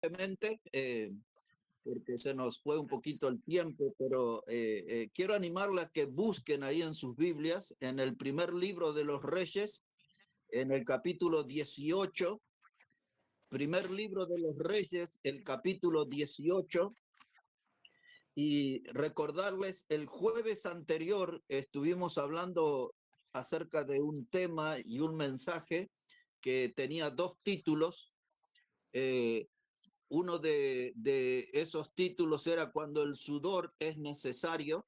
brevemente, porque se nos fue un poquito el tiempo, pero quiero animarles a que busquen ahí en sus Biblias, en el primer libro de los Reyes, en el capítulo 18, primer libro de los Reyes, el capítulo 18, y recordarles, el jueves anterior estuvimos hablando acerca de un tema y un mensaje que tenía dos títulos. Eh, Uno de esos títulos era Cuando el sudor es necesario,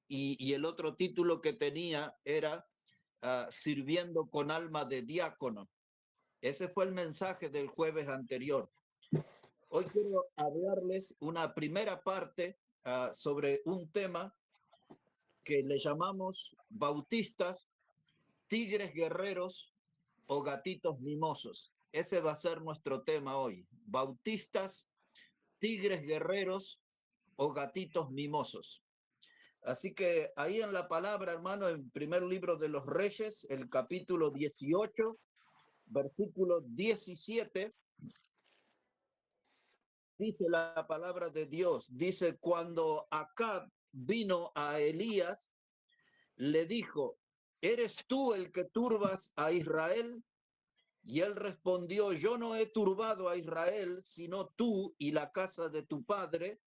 y el otro título que tenía era Sirviendo con alma de diácono. Ese fue el mensaje del jueves anterior. Hoy quiero hablarles una primera parte sobre un tema que le llamamos bautistas, tigres guerreros o gatitos mimosos. Ese va a ser nuestro tema hoy. Bautistas, tigres guerreros o gatitos mimosos. Así que ahí en la palabra, hermano, en primer libro de los Reyes, el capítulo 18, versículo 17, dice la palabra de Dios, dice, cuando Acab vino a Elías, le dijo, ¿eres tú el que turbas a Israel? Y él respondió, yo no he turbado a Israel, sino tú y la casa de tu padre,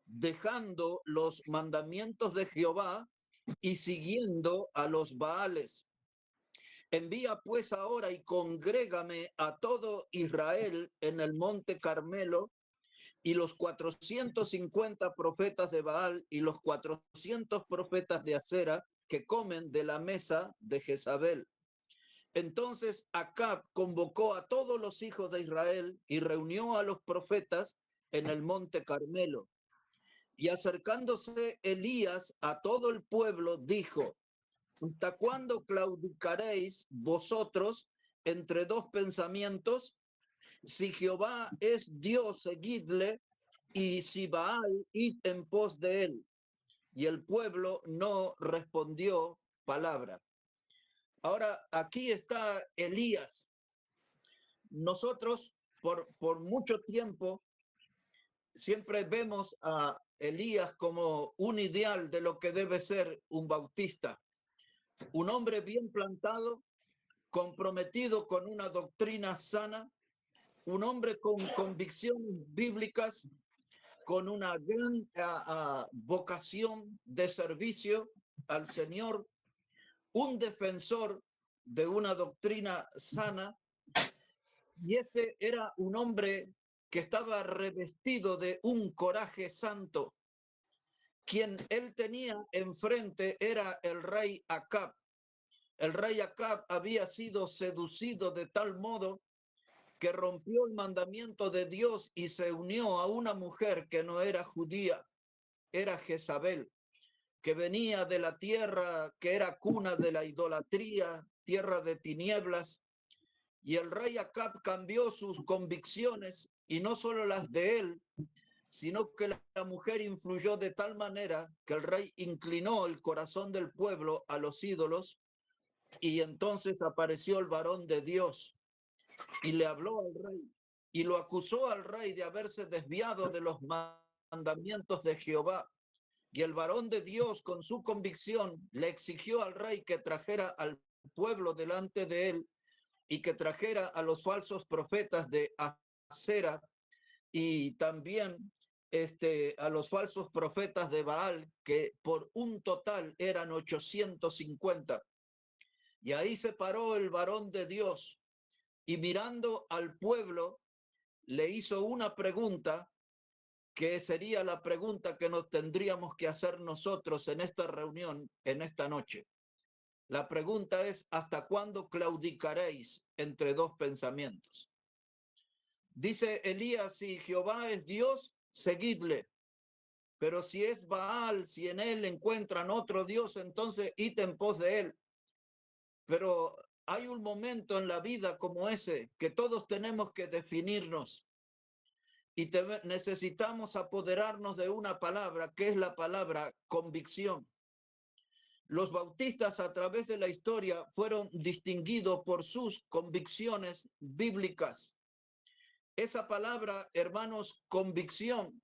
dejando los mandamientos de Jehová y siguiendo a los Baales. Envía pues ahora y congrégame a todo Israel en el monte Carmelo, y los 450 profetas de Baal y los 400 profetas de Acera que comen de la mesa de Jezabel. Entonces Acab convocó a todos los hijos de Israel y reunió a los profetas en el monte Carmelo. Y acercándose Elías a todo el pueblo, dijo, ¿hasta cuándo claudicaréis vosotros entre dos pensamientos? Si Jehová es Dios, seguidle, y si Baal, id en pos de él. Y el pueblo no respondió palabra. Ahora, aquí está Elías. Nosotros, por mucho tiempo, siempre vemos a Elías como un ideal de lo que debe ser un bautista. Un hombre bien plantado, comprometido con una doctrina sana, un hombre con convicciones bíblicas, con una gran vocación de servicio al Señor, un defensor de una doctrina sana, y este era un hombre que estaba revestido de un coraje santo. Quien él tenía enfrente era el rey Acab. El rey Acab había sido seducido de tal modo que rompió el mandamiento de Dios y se unió a una mujer que no era judía, era Jezabel, que venía de la tierra que era cuna de la idolatría, tierra de tinieblas. Y el rey Acab cambió sus convicciones, y no solo las de él, sino que la mujer influyó de tal manera que el rey inclinó el corazón del pueblo a los ídolos, y entonces apareció el varón de Dios y le habló al rey y lo acusó al rey de haberse desviado de los mandamientos de Jehová. Y el varón de Dios, con su convicción, le exigió al rey que trajera al pueblo delante de él y que trajera a los falsos profetas de Acera y también a los falsos profetas de Baal, que por un total eran 850. Y ahí se paró el varón de Dios y mirando al pueblo le hizo una pregunta que sería la pregunta que nos tendríamos que hacer nosotros en esta reunión, en esta noche. La pregunta es, ¿hasta cuándo claudicaréis entre dos pensamientos? Dice Elías, si Jehová es Dios, seguidle. Pero si es Baal, si en él encuentran otro Dios, entonces id en pos de él. Pero hay un momento en la vida como ese que todos tenemos que definirnos y necesitamos apoderarnos de una palabra que es la palabra convicción. Los bautistas a través de la historia fueron distinguidos por sus convicciones bíblicas. Esa palabra, hermanos, convicción,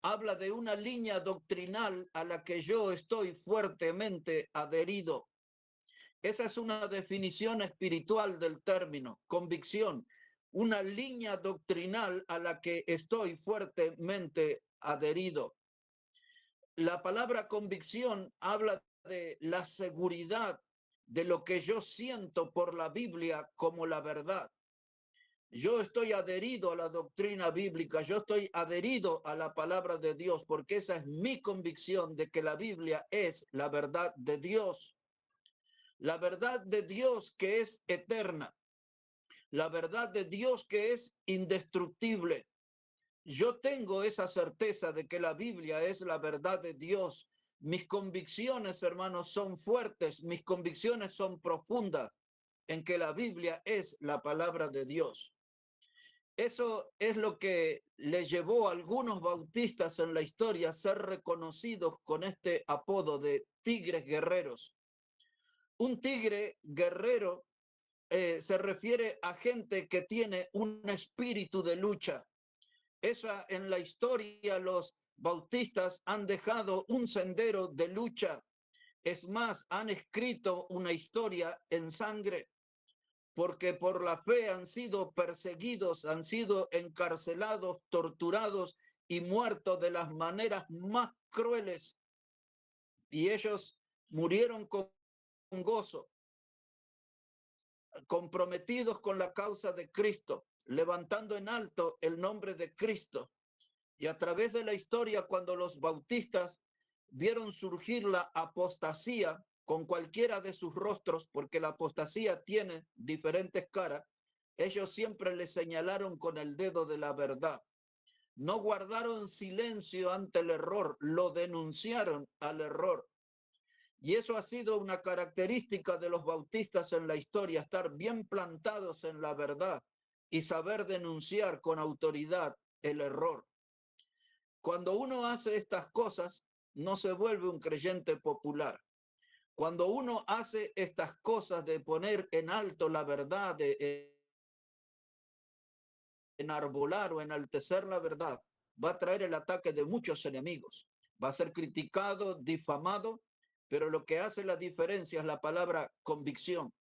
habla de una línea doctrinal a la que yo estoy fuertemente adherido. Esa es una definición espiritual del término, convicción, una línea doctrinal a la que estoy fuertemente adherido. La palabra convicción habla de la seguridad de lo que yo siento por la Biblia como la verdad. Yo estoy adherido a la doctrina bíblica, yo estoy adherido a la palabra de Dios, porque esa es mi convicción de que la Biblia es la verdad de Dios. La verdad de Dios que es eterna, la verdad de Dios que es indestructible. Yo tengo esa certeza de que la Biblia es la verdad de Dios. Mis convicciones, hermanos, son fuertes, mis convicciones son profundas en que la Biblia es la palabra de Dios. Eso es lo que le llevó a algunos bautistas en la historia a ser reconocidos con este apodo de tigres guerreros. Un tigre guerrero se refiere a gente que tiene un espíritu de lucha. Esa en la historia los bautistas han dejado un sendero de lucha. Es más, han escrito una historia en sangre, porque por la fe han sido perseguidos, han sido encarcelados, torturados y muertos de las maneras más crueles. Y ellos murieron con gozo, comprometidos con la causa de Cristo, levantando en alto el nombre de Cristo. Y a través de la historia, cuando los bautistas vieron surgir la apostasía con cualquiera de sus rostros, porque la apostasía tiene diferentes caras, ellos siempre le señalaron con el dedo de la verdad. No guardaron silencio ante el error, lo denunciaron al error. Y eso ha sido una característica de los bautistas en la historia, estar bien plantados en la verdad y saber denunciar con autoridad el error. Cuando uno hace estas cosas, no se vuelve un creyente popular. Cuando uno hace estas cosas de poner en alto la verdad, de enarbolar o enaltecer la verdad, va a traer el ataque de muchos enemigos. Va a ser criticado, difamado, pero lo que hace la diferencia es la palabra convicción.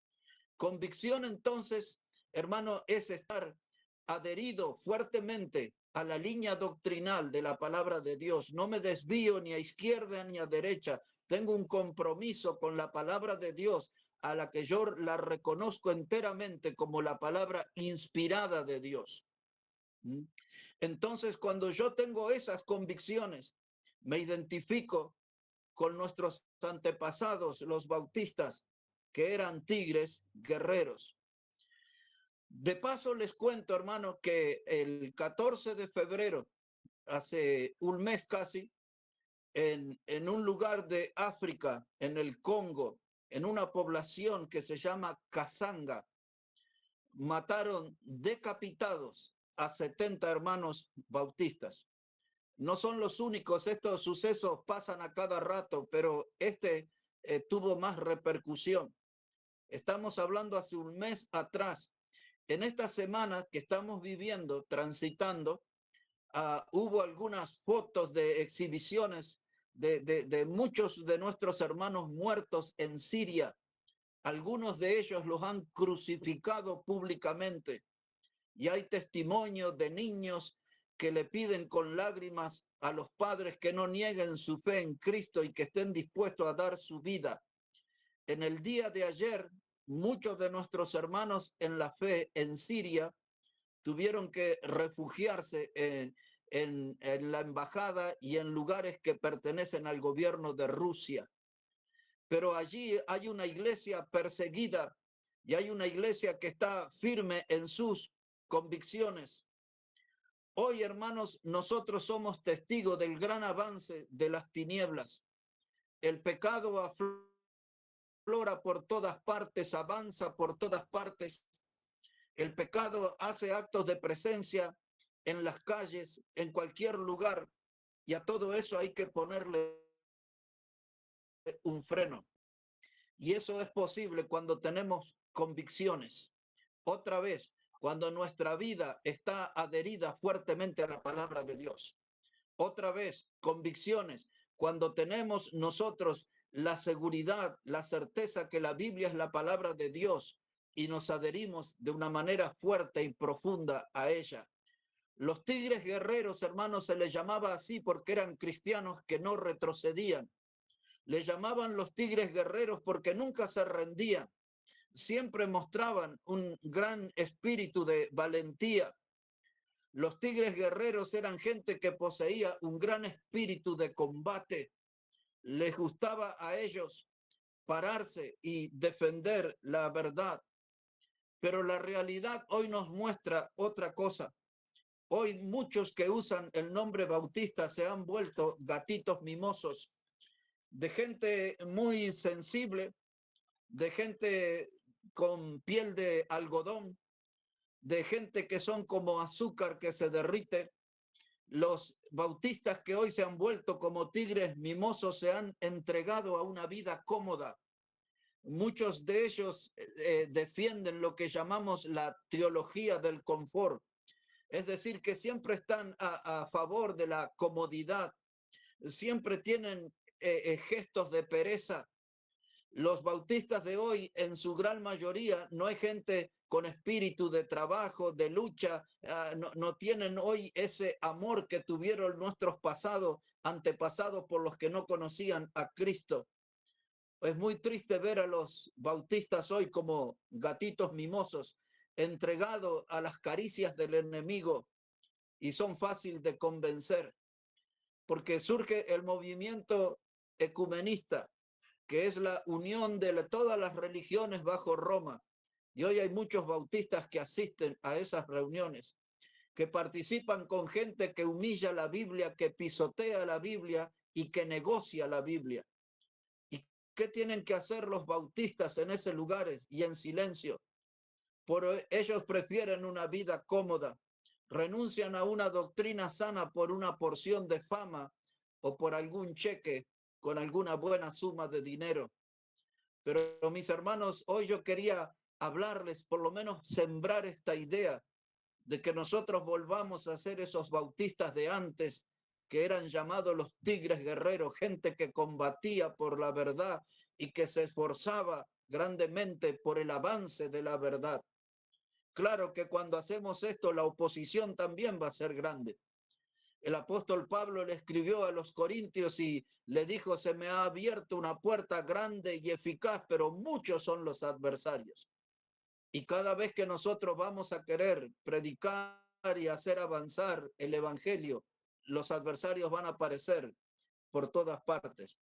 Convicción, entonces, hermano, es estar adherido fuertemente a la línea doctrinal de la palabra de Dios. No me desvío ni a izquierda ni a derecha. Tengo un compromiso con la palabra de Dios, a la que yo la reconozco enteramente como la palabra inspirada de Dios. Entonces, cuando yo tengo esas convicciones, me identifico con nuestros antepasados, los bautistas, que eran tigres guerreros. De paso les cuento, hermano, que el 14 de febrero, hace un mes casi, en un lugar de África, en el Congo, en una población que se llama Kasanga, mataron decapitados a 70 hermanos bautistas. No son los únicos, estos sucesos pasan a cada rato, pero este tuvo más repercusión. Estamos hablando hace un mes atrás. En esta semana que estamos viviendo, transitando, hubo algunas fotos de exhibiciones de muchos de nuestros hermanos muertos en Siria. Algunos de ellos los han crucificado públicamente. Y hay testimonios de niños que le piden con lágrimas a los padres que no nieguen su fe en Cristo y que estén dispuestos a dar su vida. En el día de ayer, muchos de nuestros hermanos en la fe en Siria tuvieron que refugiarse en la embajada y en lugares que pertenecen al gobierno de Rusia. Pero allí hay una iglesia perseguida y hay una iglesia que está firme en sus convicciones. Hoy, hermanos, nosotros somos testigos del gran avance de las tinieblas. El pecado aflora por todas partes, avanza por todas partes. El pecado hace actos de presencia en las calles, en cualquier lugar, y a todo eso hay que ponerle un freno. Y eso es posible cuando tenemos convicciones. Otra vez, cuando nuestra vida está adherida fuertemente a la palabra de Dios. Otra vez, convicciones, cuando tenemos nosotros la seguridad, la certeza que la Biblia es la palabra de Dios y nos adherimos de una manera fuerte y profunda a ella. Los tigres guerreros, hermanos, se les llamaba así porque eran cristianos que no retrocedían. Les llamaban los tigres guerreros porque nunca se rendían. Siempre mostraban un gran espíritu de valentía. Los tigres guerreros eran gente que poseía un gran espíritu de combate. Les gustaba a ellos pararse y defender la verdad. Pero la realidad hoy nos muestra otra cosa. Hoy muchos que usan el nombre bautista se han vuelto gatitos mimosos, de gente muy sensible, de gente con piel de algodón, de gente que son como azúcar que se derrite. Los bautistas que hoy se han vuelto como tigres mimosos se han entregado a una vida cómoda. Muchos de ellos defienden lo que llamamos la teología del confort. Es decir, que siempre están a favor de la comodidad, siempre tienen gestos de pereza. Los bautistas de hoy, en su gran mayoría, no hay gente con espíritu de trabajo, de lucha, no tienen hoy ese amor que tuvieron nuestros antepasados por los que no conocían a Cristo. Es muy triste ver a los bautistas hoy como gatitos mimosos, entregados a las caricias del enemigo, y son fáciles de convencer, porque surge el movimiento ecumenista, que es la unión de todas las religiones bajo Roma. Y hoy hay muchos bautistas que asisten a esas reuniones, que participan con gente que humilla la Biblia, que pisotea la Biblia y que negocia la Biblia. ¿Y qué tienen que hacer los bautistas en esos lugares y en silencio? Ellos prefieren una vida cómoda, renuncian a una doctrina sana por una porción de fama o por algún cheque con alguna buena suma de dinero. Pero mis hermanos, hoy yo quería hablarles, por lo menos sembrar esta idea de que nosotros volvamos a ser esos bautistas de antes, que eran llamados los tigres guerreros, gente que combatía por la verdad y que se esforzaba grandemente por el avance de la verdad. Claro que cuando hacemos esto, la oposición también va a ser grande. El apóstol Pablo le escribió a los corintios y le dijo: se me ha abierto una puerta grande y eficaz, pero muchos son los adversarios. Y cada vez que nosotros vamos a querer predicar y hacer avanzar el evangelio, los adversarios van a aparecer por todas partes.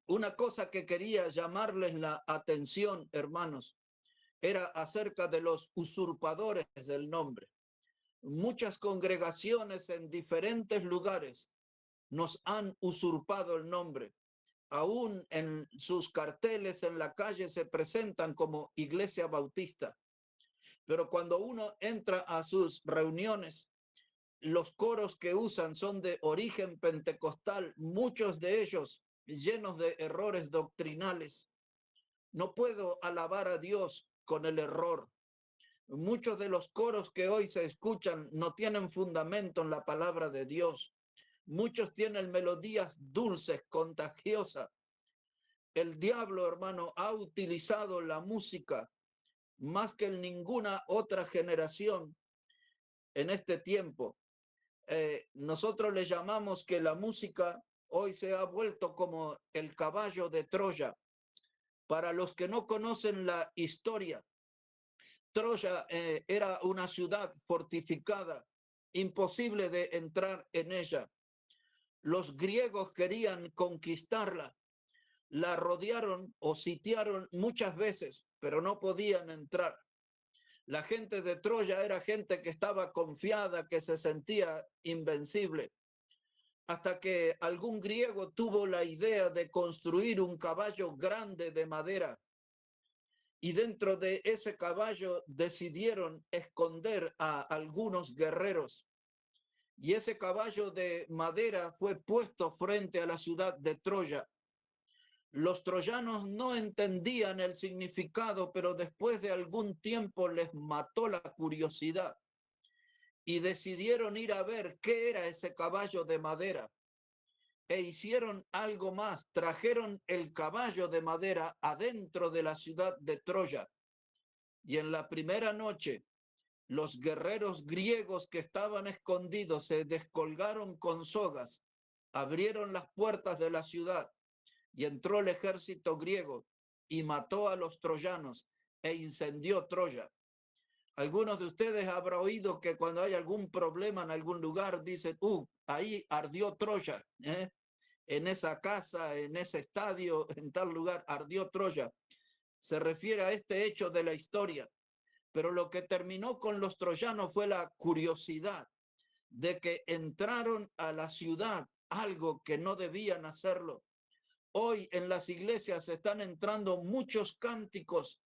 Una cosa que quería llamarles la atención, hermanos, era acerca de los usurpadores del nombre. Muchas congregaciones en diferentes lugares nos han usurpado el nombre. Aún en sus carteles en la calle se presentan como Iglesia Bautista. Pero cuando uno entra a sus reuniones, los coros que usan son de origen pentecostal, muchos de ellos llenos de errores doctrinales. No puedo alabar a Dios con el error. Muchos de los coros que hoy se escuchan no tienen fundamento en la palabra de Dios. Muchos tienen melodías dulces, contagiosas. El diablo, hermano, ha utilizado la música más que en ninguna otra generación en este tiempo. Nosotros le llamamos que la música hoy se ha vuelto como el caballo de Troya. Para los que no conocen la historia, Troya era una ciudad fortificada, imposible de entrar en ella. Los griegos querían conquistarla, la rodearon o sitiaron muchas veces, pero no podían entrar. La gente de Troya era gente que estaba confiada, que se sentía invencible, hasta que algún griego tuvo la idea de construir un caballo grande de madera. Y dentro de ese caballo decidieron esconder a algunos guerreros. Y ese caballo de madera fue puesto frente a la ciudad de Troya. Los troyanos no entendían el significado, pero después de algún tiempo les mató la curiosidad y decidieron ir a ver qué era ese caballo de madera. E hicieron algo más, trajeron el caballo de madera adentro de la ciudad de Troya. Y en la primera noche, los guerreros griegos que estaban escondidos se descolgaron con sogas, abrieron las puertas de la ciudad y entró el ejército griego y mató a los troyanos e incendió Troya. Algunos de ustedes habrán oído que cuando hay algún problema en algún lugar dicen, ahí ardió Troya, en esa casa, en ese estadio, en tal lugar ardió Troya. Se refiere a este hecho de la historia. Pero lo que terminó con los troyanos fue la curiosidad de que entraron a la ciudad, algo que no debían hacerlo. Hoy en las iglesias están entrando muchos cánticos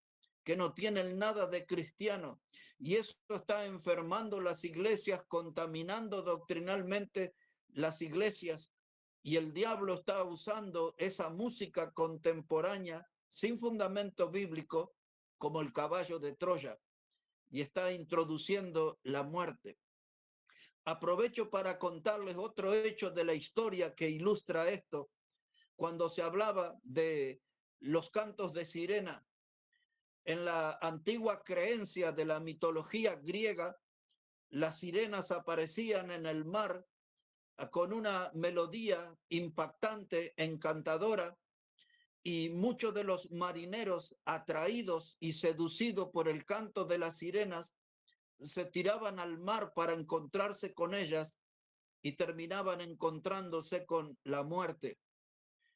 que no tienen nada de cristiano, y eso está enfermando las iglesias, contaminando doctrinalmente las iglesias, y el diablo está usando esa música contemporánea sin fundamento bíblico como el caballo de Troya, y está introduciendo la muerte. Aprovecho para contarles otro hecho de la historia que ilustra esto. Cuando se hablaba de los cantos de sirena, en la antigua creencia de la mitología griega, las sirenas aparecían en el mar con una melodía impactante, encantadora, y muchos de los marineros, atraídos y seducidos por el canto de las sirenas, se tiraban al mar para encontrarse con ellas y terminaban encontrándose con la muerte.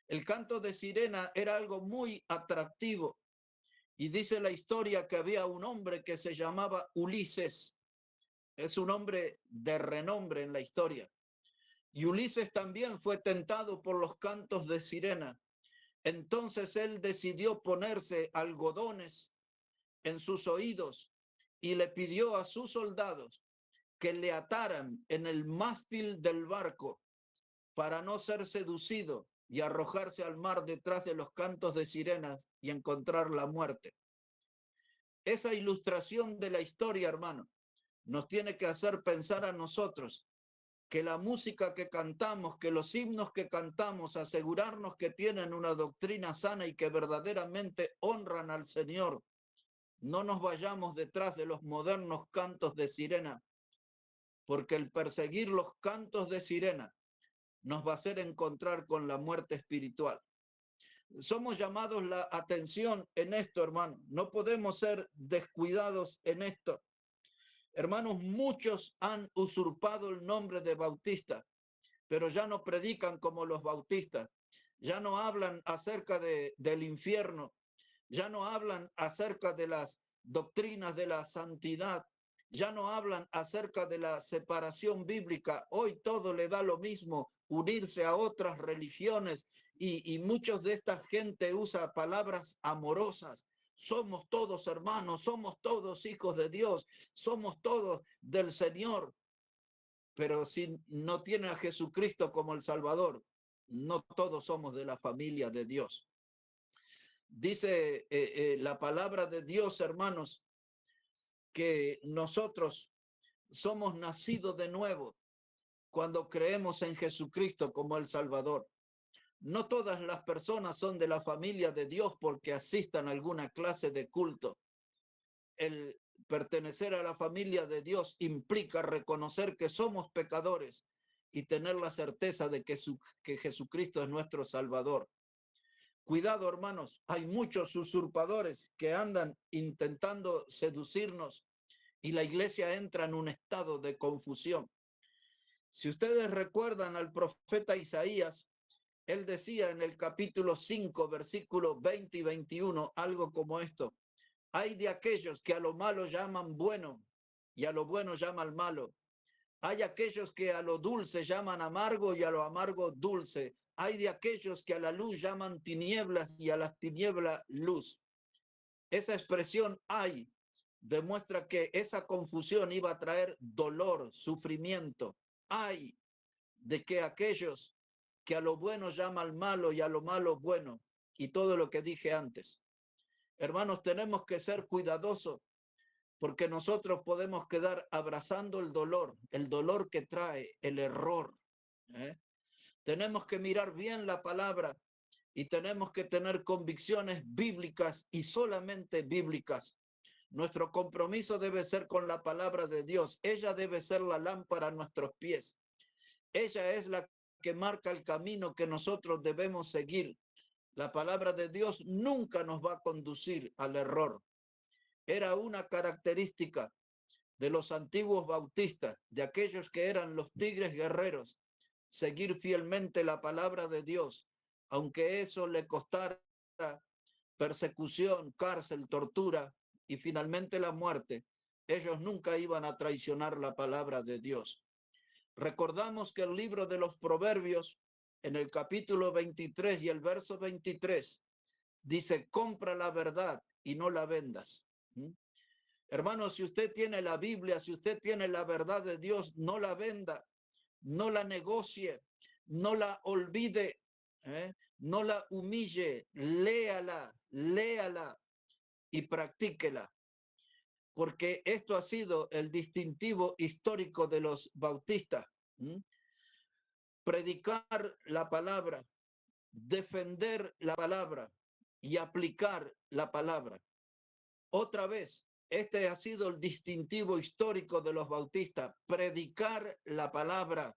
El canto de sirena era algo muy atractivo, y dice la historia que había un hombre que se llamaba Ulises. Es un hombre de renombre en la historia. Y Ulises también fue tentado por los cantos de sirena. Entonces él decidió ponerse algodones en sus oídos y le pidió a sus soldados que le ataran en el mástil del barco para no ser seducido y arrojarse al mar detrás de los cantos de sirenas y encontrar la muerte. Esa ilustración de la historia, hermano, nos tiene que hacer pensar a nosotros que la música que cantamos, que los himnos que cantamos, asegurarnos que tienen una doctrina sana y que verdaderamente honran al Señor. No nos vayamos detrás de los modernos cantos de sirena, porque el perseguir los cantos de sirena nos va a hacer encontrar con la muerte espiritual. Somos llamados la atención en esto, hermano. No podemos ser descuidados en esto. Hermanos, muchos han usurpado el nombre de bautista, pero ya no predican como los bautistas. Ya no hablan acerca del infierno. Ya no hablan acerca de las doctrinas de la santidad. Ya no hablan acerca de la separación bíblica. Hoy todo le da lo mismo, unirse a otras religiones, y muchos de esta gente usa palabras amorosas. Somos todos hermanos, somos todos hijos de Dios, somos todos del Señor. Pero si no tiene a Jesucristo como el Salvador, no todos somos de la familia de Dios. Dice la palabra de Dios, hermanos, que nosotros somos nacidos de nuevo cuando creemos en Jesucristo como el Salvador. No todas las personas son de la familia de Dios porque asistan a alguna clase de culto. El pertenecer a la familia de Dios implica reconocer que somos pecadores y tener la certeza de que Jesucristo es nuestro Salvador. Cuidado, hermanos, hay muchos usurpadores que andan intentando seducirnos y la iglesia entra en un estado de confusión. Si ustedes recuerdan al profeta Isaías, él decía en el capítulo 5, versículos 20 y 21, algo como esto: hay de aquellos que a lo malo llaman bueno y a lo bueno llaman malo. Hay aquellos que a lo dulce llaman amargo y a lo amargo dulce. Hay de aquellos que a la luz llaman tinieblas y a las tinieblas luz. Esa expresión "hay" demuestra que esa confusión iba a traer dolor, sufrimiento. Hay de que aquellos que a lo bueno llaman malo y a lo malo bueno, y todo lo que dije antes. Hermanos, tenemos que ser cuidadosos porque nosotros podemos quedar abrazando el dolor que trae el error. Tenemos que mirar bien la palabra y tenemos que tener convicciones bíblicas y solamente bíblicas. Nuestro compromiso debe ser con la palabra de Dios. Ella debe ser la lámpara a nuestros pies. Ella es la que marca el camino que nosotros debemos seguir. La palabra de Dios nunca nos va a conducir al error. Era una característica de los antiguos bautistas, de aquellos que eran los tigres guerreros, seguir fielmente la palabra de Dios, aunque eso le costara persecución, cárcel, tortura y finalmente la muerte. Ellos nunca iban a traicionar la palabra de Dios. Recordamos que el libro de los Proverbios, en el capítulo 23 y el verso 23, dice, compra la verdad y no la vendas. Hermano, si usted tiene la Biblia, si usted tiene la verdad de Dios, no la venda, no la negocie, no la olvide, no la humille, léala y practíquela. Porque esto ha sido el distintivo histórico de los bautistas. Predicar la palabra, defender la palabra y aplicar la palabra. Otra vez, este ha sido el distintivo histórico de los bautistas, predicar la palabra,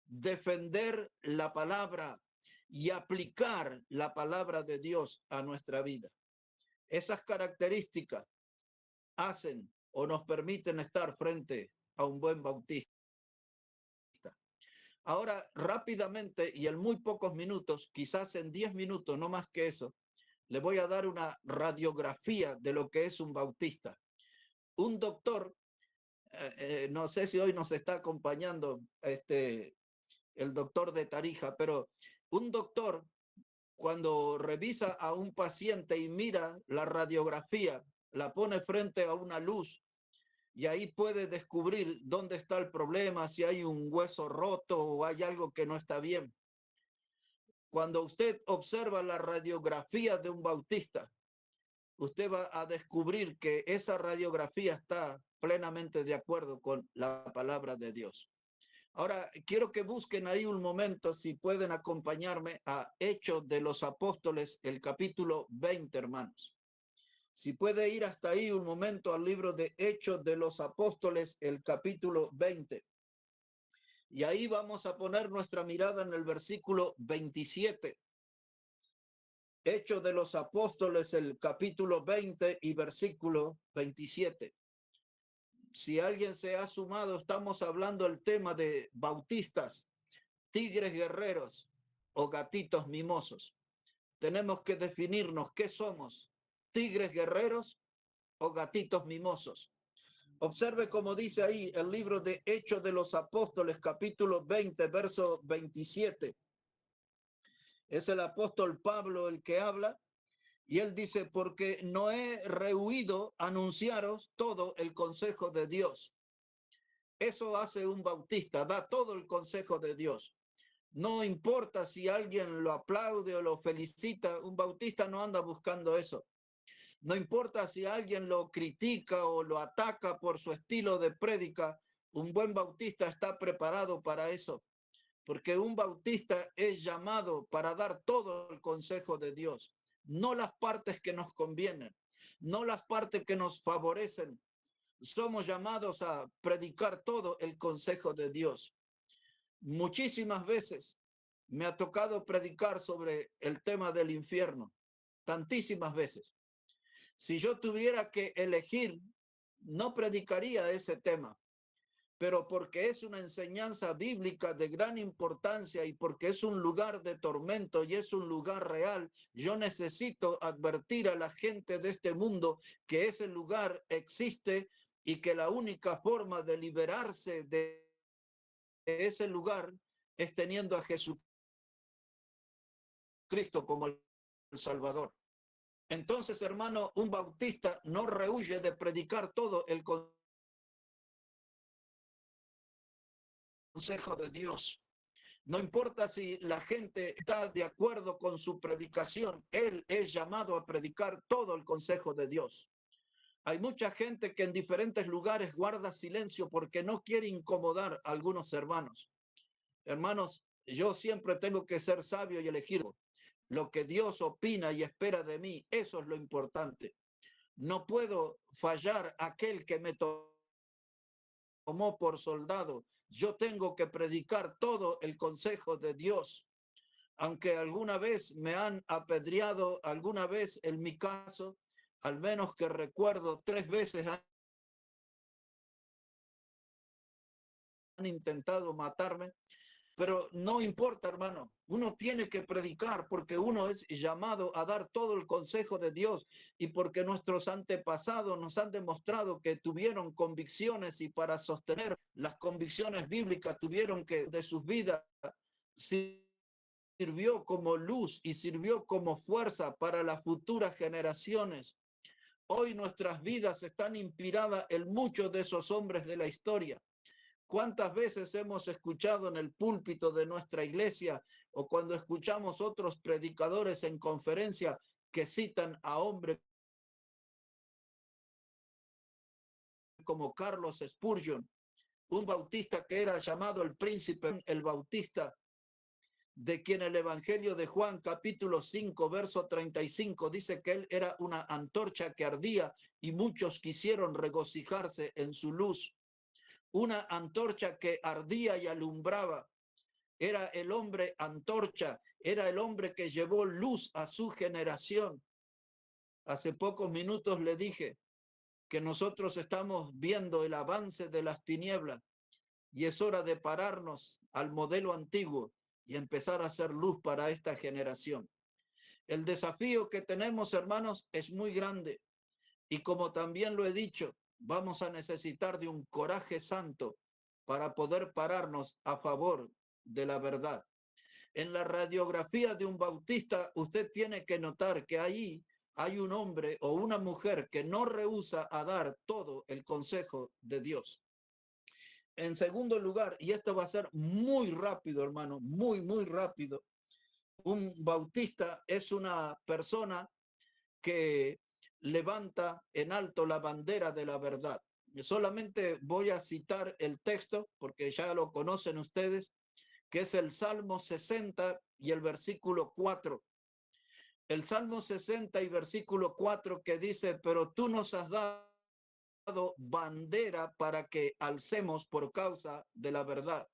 defender la palabra y aplicar la palabra de Dios a nuestra vida. Esas características hacen o nos permiten estar frente a un buen bautista. Ahora, rápidamente y en muy pocos minutos, quizás en 10 minutos, no más que eso, le voy a dar una radiografía de lo que es un bautista. Un doctor, no sé si hoy nos está acompañando el doctor de Tarija, pero un doctor cuando revisa a un paciente y mira la radiografía, la pone frente a una luz y ahí puede descubrir dónde está el problema, si hay un hueso roto o hay algo que no está bien. Cuando usted observa la radiografía de un bautista, usted va a descubrir que esa radiografía está plenamente de acuerdo con la palabra de Dios. Ahora, quiero que busquen ahí un momento, si pueden acompañarme a Hechos de los Apóstoles, el capítulo 20, hermanos. Si puede ir hasta ahí un momento al libro de Hechos de los Apóstoles, el capítulo 20. Y ahí vamos a poner nuestra mirada en el versículo 27. Hechos de los Apóstoles, el capítulo 20 y versículo 27. Si alguien se ha sumado, estamos hablando del tema de bautistas, tigres guerreros o gatitos mimosos. Tenemos que definirnos qué somos, tigres guerreros o gatitos mimosos. Observe cómo dice ahí el libro de Hechos de los Apóstoles, capítulo 20, verso 27. Es el apóstol Pablo el que habla. Y él dice, porque no he rehuido anunciaros todo el consejo de Dios. Eso hace un bautista, da todo el consejo de Dios. No importa si alguien lo aplaude o lo felicita, un bautista no anda buscando eso. No importa si alguien lo critica o lo ataca por su estilo de prédica, un buen bautista está preparado para eso. Porque un bautista es llamado para dar todo el consejo de Dios. No las partes que nos convienen, no las partes que nos favorecen. Somos llamados a predicar todo el consejo de Dios. Muchísimas veces me ha tocado predicar sobre el tema del infierno, tantísimas veces. Si yo tuviera que elegir, no predicaría ese tema, pero porque es una enseñanza bíblica de gran importancia y porque es un lugar de tormento y es un lugar real, yo necesito advertir a la gente de este mundo que ese lugar existe y que la única forma de liberarse de ese lugar es teniendo a Jesucristo como el Salvador. Entonces, hermano, un bautista no rehúye de predicar todo el consejo de Dios. No importa si la gente está de acuerdo con su predicación, él es llamado a predicar todo el consejo de Dios. Hay mucha gente que en diferentes lugares guarda silencio porque no quiere incomodar a algunos hermanos. Hermanos, yo siempre tengo que ser sabio y elegir lo que Dios opina y espera de mí. Eso es lo importante. No puedo fallar a aquel que me tomó por soldado. Yo tengo que predicar todo el consejo de Dios. Aunque alguna vez me han apedreado, alguna vez en mi caso, al menos que recuerdo, 3 veces han intentado matarme, pero no importa, hermano, uno tiene que predicar porque uno es llamado a dar todo el consejo de Dios y porque nuestros antepasados nos han demostrado que tuvieron convicciones y para sostener las convicciones bíblicas tuvieron que de sus vidas sirvió como luz y sirvió como fuerza para las futuras generaciones. Hoy nuestras vidas están inspiradas en muchos de esos hombres de la historia. ¿Cuántas veces hemos escuchado en el púlpito de nuestra iglesia o cuando escuchamos otros predicadores en conferencia que citan a hombres como Carlos Spurgeon, un bautista que era llamado el príncipe, el bautista, de quien el Evangelio de Juan capítulo 5 verso 35 dice que él era una antorcha que ardía y muchos quisieron regocijarse en su luz. Una antorcha que ardía y alumbraba. Era el hombre antorcha, era el hombre que llevó luz a su generación. Hace pocos minutos le dije que nosotros estamos viendo el avance de las tinieblas y es hora de pararnos al modelo antiguo y empezar a hacer luz para esta generación. El desafío que tenemos, hermanos, es muy grande y como también lo he dicho, vamos a necesitar de un coraje santo para poder pararnos a favor de la verdad. En la radiografía de un bautista, usted tiene que notar que ahí hay un hombre o una mujer que no rehúsa a dar todo el consejo de Dios. En segundo lugar, y esto va a ser muy rápido, hermano, muy rápido, un bautista es una persona que levanta en alto la bandera de la verdad. Solamente voy a citar el texto, porque ya lo conocen ustedes, que es el Salmo 60 y el versículo 4. El Salmo 60 y versículo 4 que dice, pero tú nos has dado bandera para que alcemos por causa de la verdad.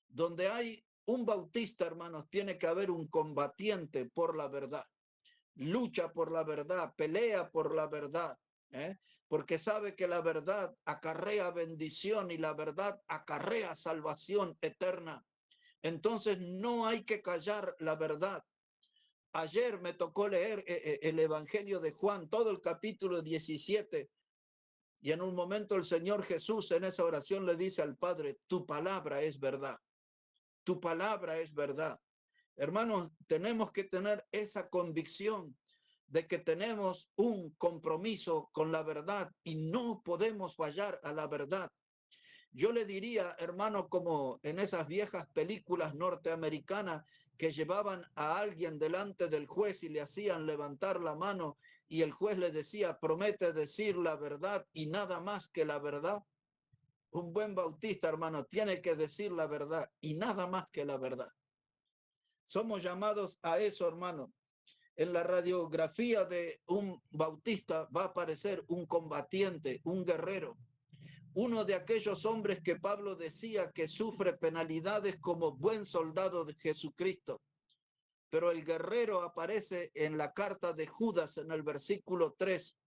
Donde hay un bautista, hermanos, tiene que haber un combatiente por la verdad. Lucha por la verdad, pelea por la verdad, porque sabe que la verdad acarrea bendición y la verdad acarrea salvación eterna. Entonces no hay que callar la verdad. Ayer me tocó leer el Evangelio de Juan, todo el capítulo 17, y en un momento el Señor Jesús en esa oración le dice al Padre, tu palabra es verdad, tu palabra es verdad. Hermanos, tenemos que tener esa convicción de que tenemos un compromiso con la verdad y no podemos fallar a la verdad. Yo le diría, hermano, como en esas viejas películas norteamericanas que llevaban a alguien delante del juez y le hacían levantar la mano y el juez le decía, promete decir la verdad y nada más que la verdad. Un buen bautista, hermano, tiene que decir la verdad y nada más que la verdad. Somos llamados a eso, hermano. En la radiografía de un bautista va a aparecer un combatiente, un guerrero, uno de aquellos hombres que Pablo decía que sufre penalidades como buen soldado de Jesucristo. Pero el guerrero aparece en la carta de Judas en el versículo 3,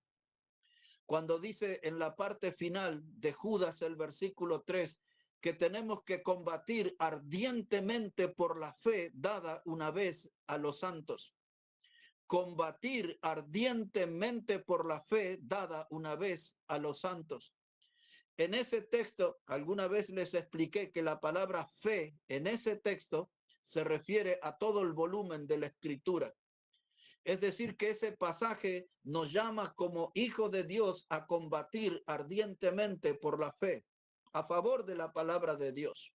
cuando dice en la parte final de Judas el versículo 3, que tenemos que combatir ardientemente por la fe dada una vez a los santos. Combatir ardientemente por la fe dada una vez a los santos. En ese texto, alguna vez les expliqué que la palabra fe en ese texto se refiere a todo el volumen de la escritura. Es decir, que ese pasaje nos llama como hijos de Dios a combatir ardientemente por la fe, a favor de la palabra de Dios.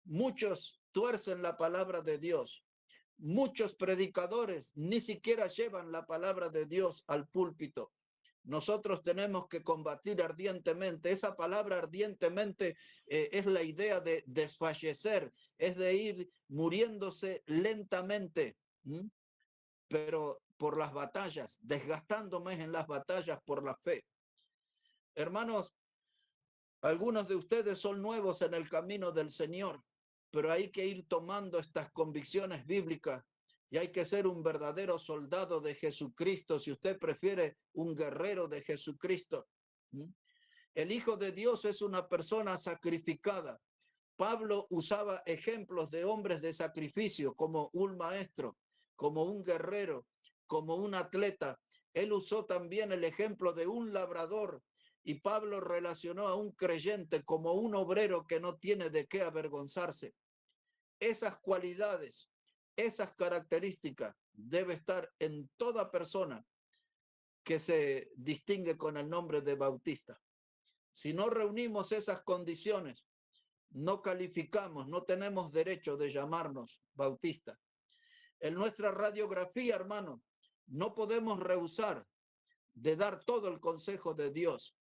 Muchos tuercen la palabra de Dios. Muchos predicadores ni siquiera llevan la palabra de Dios al púlpito. Nosotros tenemos que combatir ardientemente. Esa palabra ardientemente es la idea de desfallecer, es de ir muriéndose lentamente, pero por las batallas, desgastándome en las batallas por la fe. Hermanos, algunos de ustedes son nuevos en el camino del Señor, pero hay que ir tomando estas convicciones bíblicas y hay que ser un verdadero soldado de Jesucristo, si usted prefiere, un guerrero de Jesucristo. El Hijo de Dios es una persona sacrificada. Pablo usaba ejemplos de hombres de sacrificio como un maestro, como un guerrero, como un atleta. Él usó también el ejemplo de un labrador, y Pablo relacionó a un creyente como un obrero que no tiene de qué avergonzarse. Esas cualidades, esas características debe estar en toda persona que se distingue con el nombre de bautista. Si no reunimos esas condiciones, no calificamos, no tenemos derecho de llamarnos bautistas. En nuestra radiografía, hermano, no podemos rehusar de dar todo el consejo de Dios.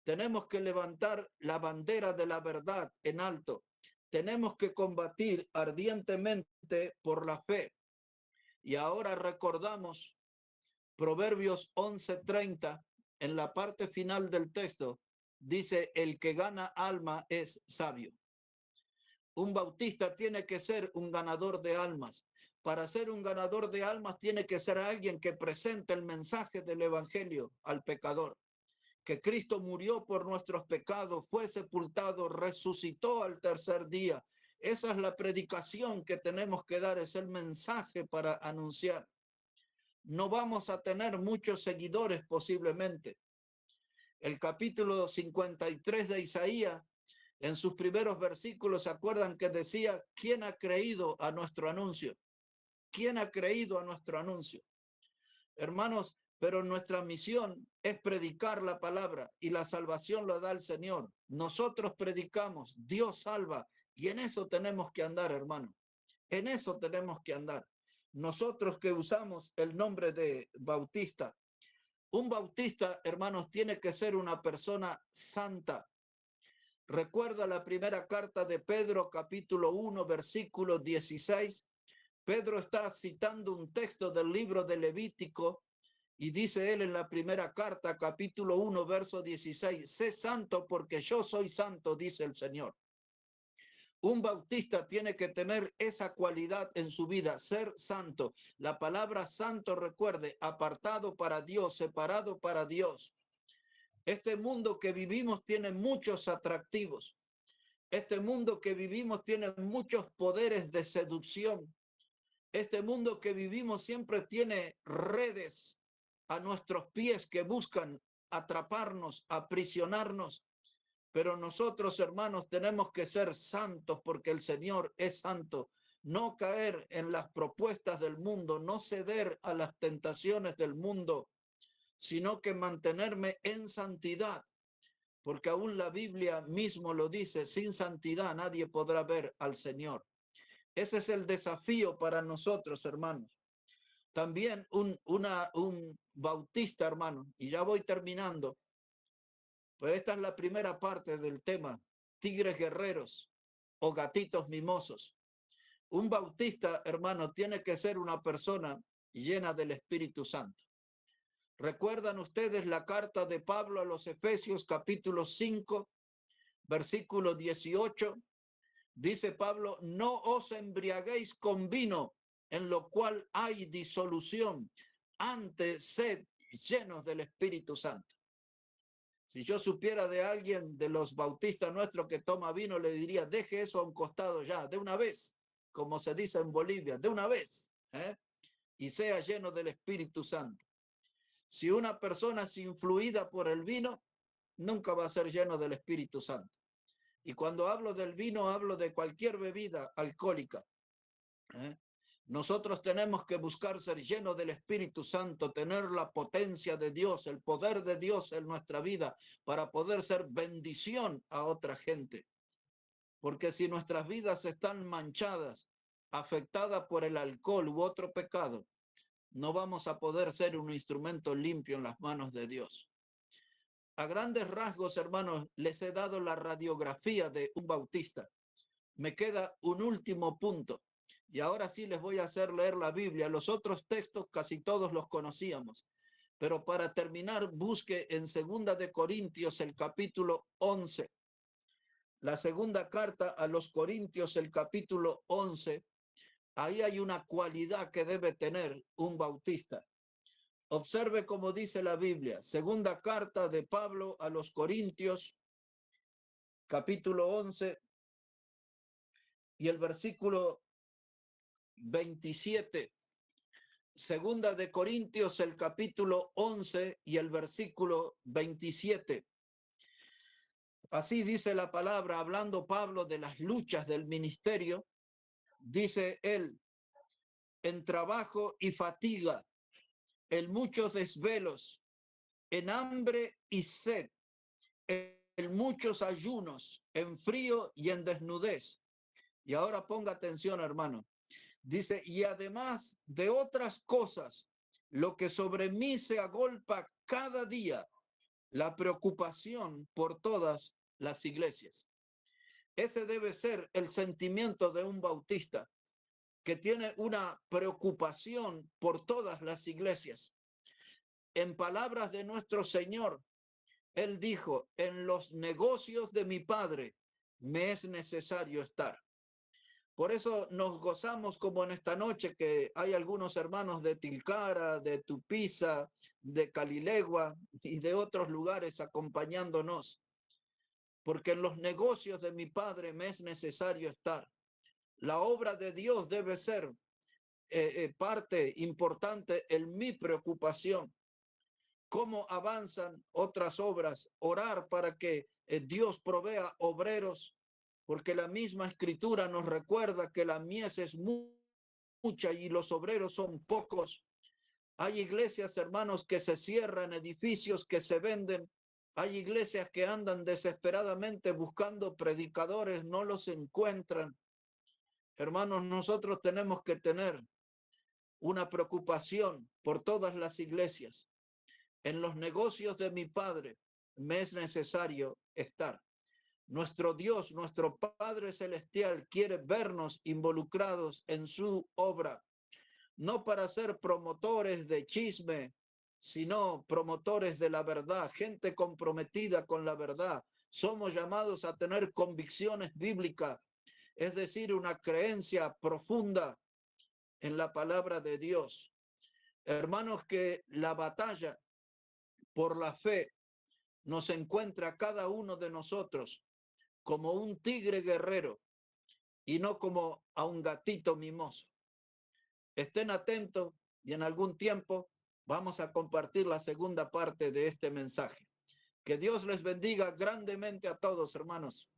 Tenemos que levantar la bandera de la verdad en alto. Tenemos que combatir ardientemente por la fe. Y ahora recordamos Proverbios 11:30, en la parte final del texto, dice: el que gana alma es sabio. Un bautista tiene que ser un ganador de almas. Para ser un ganador de almas tiene que ser alguien que presente el mensaje del evangelio al pecador. Que Cristo murió por nuestros pecados, fue sepultado, resucitó al tercer día. Esa es la predicación que tenemos que dar, es el mensaje para anunciar. No vamos a tener muchos seguidores posiblemente. El capítulo 53 de Isaías, en sus primeros versículos, ¿se acuerdan que decía: ¿quién ha creído a nuestro anuncio? ¿Quién ha creído a nuestro anuncio? Hermanos, pero nuestra misión es predicar la palabra y la salvación la da el Señor. Nosotros predicamos, Dios salva, y en eso tenemos que andar, hermano. En eso tenemos que andar. Nosotros que usamos el nombre de bautista. Un bautista, hermanos, tiene que ser una persona santa. Recuerda la primera carta de Pedro, capítulo 1, versículo 16. Pedro está citando un texto del libro de Levítico y dice él en la primera carta, capítulo 1, verso 16: sé santo porque yo soy santo, dice el Señor. Un bautista tiene que tener esa cualidad en su vida, ser santo. La palabra santo, recuerde, apartado para Dios, separado para Dios. Este mundo que vivimos tiene muchos atractivos. Este mundo que vivimos tiene muchos poderes de seducción. Este mundo que vivimos siempre tiene redes a nuestros pies que buscan atraparnos, aprisionarnos. Pero nosotros, hermanos, tenemos que ser santos porque el Señor es santo. No caer en las propuestas del mundo, no ceder a las tentaciones del mundo, sino que mantenerme en santidad. Porque aún la Biblia mismo lo dice: sin santidad nadie podrá ver al Señor. Ese es el desafío para nosotros, hermanos. También un bautista, hermano, y ya voy terminando, pero esta es la primera parte del tema: tigres guerreros o gatitos mimosos. Un bautista, hermano, tiene que ser una persona llena del Espíritu Santo. ¿Recuerdan ustedes la carta de Pablo a los Efesios, capítulo 5, versículo 18? Dice Pablo: no os embriaguéis con vino, en lo cual hay disolución, antes sed llenos del Espíritu Santo. Si yo supiera de alguien de los bautistas nuestros que toma vino, le diría: deje eso a un costado ya, de una vez, como se dice en Bolivia, de una vez, y sea lleno del Espíritu Santo. Si una persona es influida por el vino, nunca va a ser lleno del Espíritu Santo. Y cuando hablo del vino, hablo de cualquier bebida alcohólica. Nosotros tenemos que buscar ser llenos del Espíritu Santo, tener la potencia de Dios, el poder de Dios en nuestra vida para poder ser bendición a otra gente. Porque si nuestras vidas están manchadas, afectada por el alcohol u otro pecado, no vamos a poder ser un instrumento limpio en las manos de Dios. A grandes rasgos, hermanos, les he dado la radiografía de un bautista. Me queda un último punto. Y ahora sí les voy a hacer leer la Biblia. Los otros textos casi todos los conocíamos. Pero para terminar, busque en 2 de Corintios el capítulo 11. La segunda carta a los Corintios, el capítulo 11. Ahí hay una cualidad que debe tener un bautista. Observe cómo dice la Biblia. Segunda carta de Pablo a los Corintios, capítulo 11 y el versículo 27. Segunda de Corintios, el capítulo 11 y el versículo 27. Así dice la palabra, hablando Pablo de las luchas del ministerio. Dice él: en trabajo y fatiga, en muchos desvelos, en hambre y sed, en muchos ayunos, en frío y en desnudez. Y ahora ponga atención, hermano. Dice: y además de otras cosas, lo que sobre mí se agolpa cada día, la preocupación por todas las iglesias. Ese debe ser el sentimiento de un bautista, que tiene una preocupación por todas las iglesias. En palabras de nuestro Señor, Él dijo: en los negocios de mi Padre me es necesario estar. Por eso nos gozamos como en esta noche, que hay algunos hermanos de Tilcara, de Tupiza, de Calilegua y de otros lugares acompañándonos. Porque en los negocios de mi Padre me es necesario estar. La obra de Dios debe ser parte importante en mi preocupación. ¿Cómo avanzan otras obras? Orar para que Dios provea obreros, porque la misma escritura nos recuerda que la mies es mucha y los obreros son pocos. Hay iglesias, hermanos, que se cierran, edificios que se venden. Hay iglesias que andan desesperadamente buscando predicadores, no los encuentran. Hermanos, nosotros tenemos que tener una preocupación por todas las iglesias. En los negocios de mi Padre me es necesario estar. Nuestro Dios, nuestro Padre Celestial, quiere vernos involucrados en su obra, no para ser promotores de chisme, sino promotores de la verdad, gente comprometida con la verdad. Somos llamados a tener convicciones bíblicas, es decir, una creencia profunda en la palabra de Dios. Hermanos, que la batalla por la fe nos encuentra a cada uno de nosotros como un tigre guerrero y no como a un gatito mimoso. Estén atentos y en algún tiempo vamos a compartir la segunda parte de este mensaje. Que Dios les bendiga grandemente a todos, hermanos.